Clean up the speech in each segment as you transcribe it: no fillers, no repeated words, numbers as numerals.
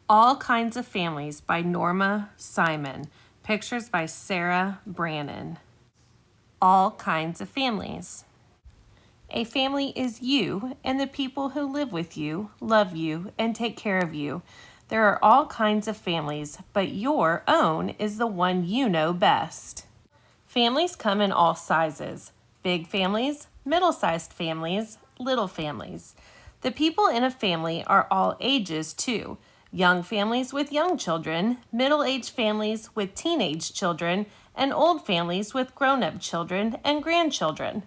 All Kinds of Families by Norma Simon. Pictures by Sarah Brannon. All kinds of families. A family is you and the people who live with you, love you, and take care of you. There are all kinds of families, but your own is the one you know best. Families come in all sizes: big families, middle-sized families, little families. The people in a family are all ages too. Young families with young children, middle-aged families with teenage children, and old families with grown-up children and grandchildren.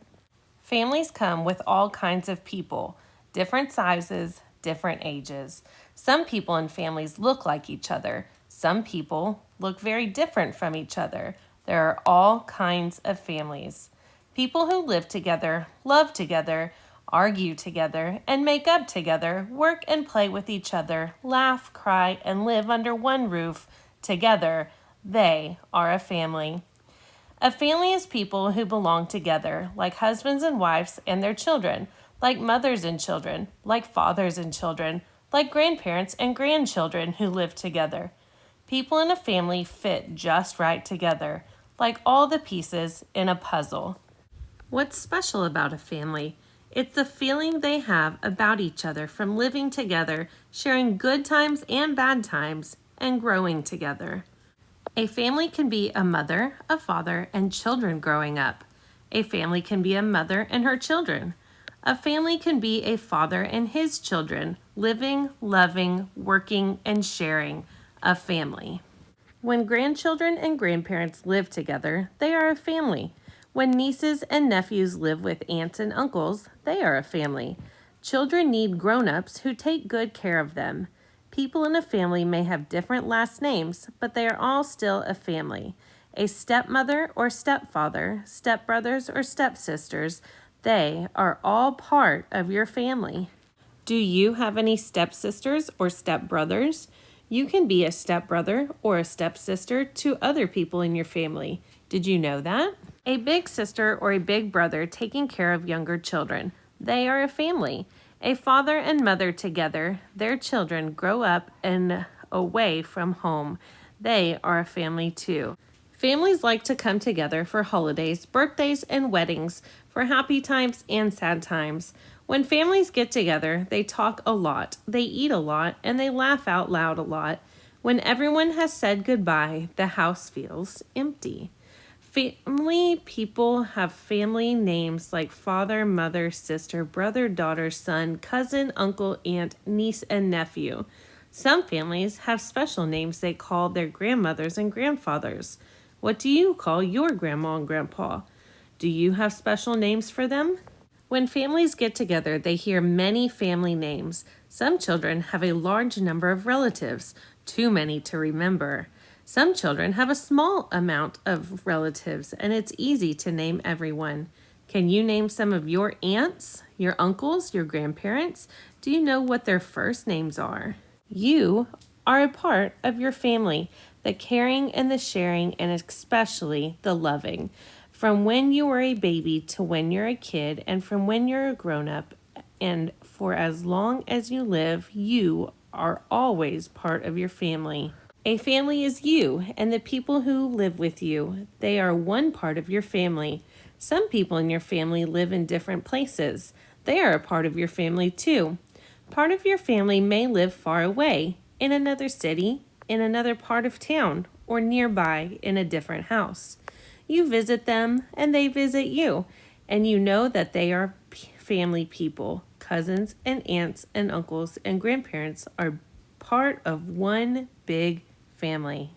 Families come with all kinds of people, different sizes, different ages. Some people in families look like each other. Some people look very different from each other. There are all kinds of families. People who live together, love together, argue together, and make up together, work and play with each other, laugh, cry, and live under one roof together. They are a family. A family is people who belong together, like husbands and wives and their children, like mothers and children, like fathers and children, like grandparents and grandchildren who live together. People in a family fit just right together, like all the pieces in a puzzle. What's special about a family? It's the feeling they have about each other from living together, sharing good times and bad times, and growing together. A family can be a mother, a father, and children growing up. A family can be a mother and her children. A family can be a father and his children, living, loving, working, and sharing. A family. When grandchildren and grandparents live together, they are a family. When nieces and nephews live with aunts and uncles, they are a family. Children need grown-ups who take good care of them. People in a family may have different last names, but they are all still a family. A stepmother or stepfather, stepbrothers or stepsisters, they are all part of your family. Do you have any stepsisters or stepbrothers? You can be a stepbrother or a stepsister to other people in your family. Did you know that? A big sister or a big brother taking care of younger children. They are a family. A father and mother together, their children grow up and away from home. They are a family too. Families like to come together for holidays, birthdays, and weddings, for happy times and sad times. When families get together, they talk a lot, they eat a lot, and they laugh out loud a lot. When everyone has said goodbye, the house feels empty. Family people have family names like father, mother, sister, brother, daughter, son, cousin, uncle, aunt, niece, and nephew. Some families have special names they call their grandmothers and grandfathers. What do you call your grandma and grandpa? Do you have special names for them? When families get together, they hear many family names. Some children have a large number of relatives, too many to remember. Some children have a small amount of relatives, and it's easy to name everyone. Can you name some of your aunts, your uncles, your grandparents? Do you know what their first names are? You are a part of your family, the caring and the sharing, and especially the loving. From when you were a baby to when you're a kid, and from when you're a grown-up, and for as long as you live, you are always part of your family. A family is you and the people who live with you. They are one part of your family. Some people in your family live in different places. They are a part of your family too. Part of your family may live far away, in another city, in another part of town, or nearby in a different house. You visit them and they visit you, and you know that they are family people. Cousins and aunts and uncles and grandparents are part of one big family.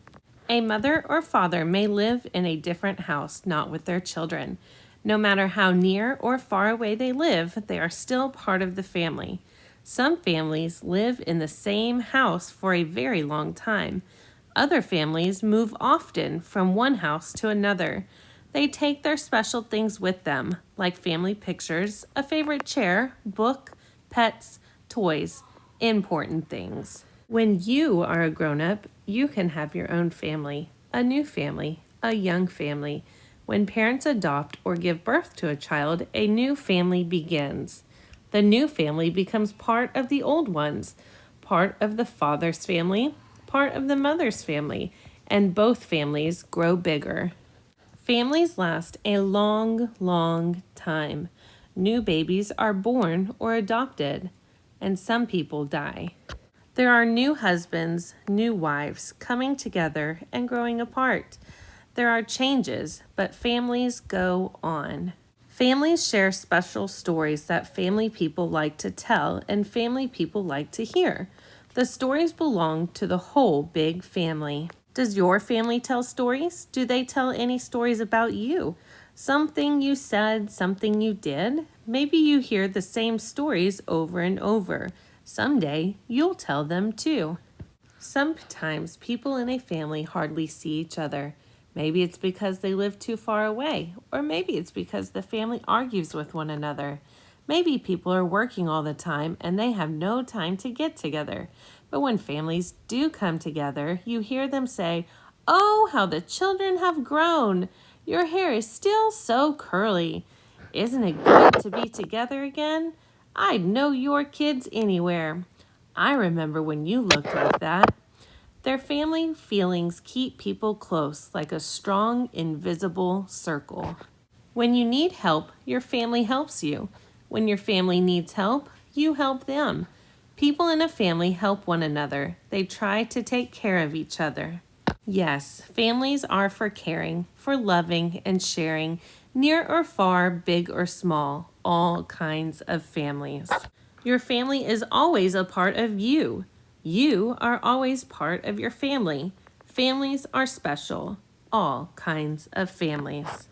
A mother or father may live in a different house, not with their children. No matter how near or far away they live, they are still part of the family. Some families live in the same house for a very long time. Other families move often from one house to another. They take their special things with them, like family pictures, a favorite chair, book, pets, toys, important things. When you are a grown-up, you can have your own family, a new family, a young family. When parents adopt or give birth to a child, a new family begins. The new family becomes part of the old ones. part of the father's family, part of the mother's family, and both families grow bigger. Families last a long, long time. New babies are born or adopted, and some people die. There are new husbands, new wives coming together and growing apart. There are changes, but families go on. Families share special stories that family people like to tell and family people like to hear. The stories belong to the whole big family. Does your family tell stories? Do they tell any stories about you? Something you said, something you did? Maybe you hear the same stories over and over. Someday you'll tell them too. Sometimes people in a family hardly see each other. Maybe it's because they live too far away, or maybe it's because the family argues with one another. Maybe people are working all the time and they have no time to get together. But when families do come together, you hear them say, "Oh, how the children have grown! Your hair is still so curly. Isn't it good to be together again? I'd know your kids anywhere. I remember when you looked like that." Their family feelings keep people close like a strong, invisible circle. When you need help, your family helps you. When your family needs help, you help them. People in a family help one another. They try to take care of each other. Yes, families are for caring, for loving and sharing, near or far, big or small, all kinds of families. Your family is always a part of you. You are always part of your family. Families are special, all kinds of families.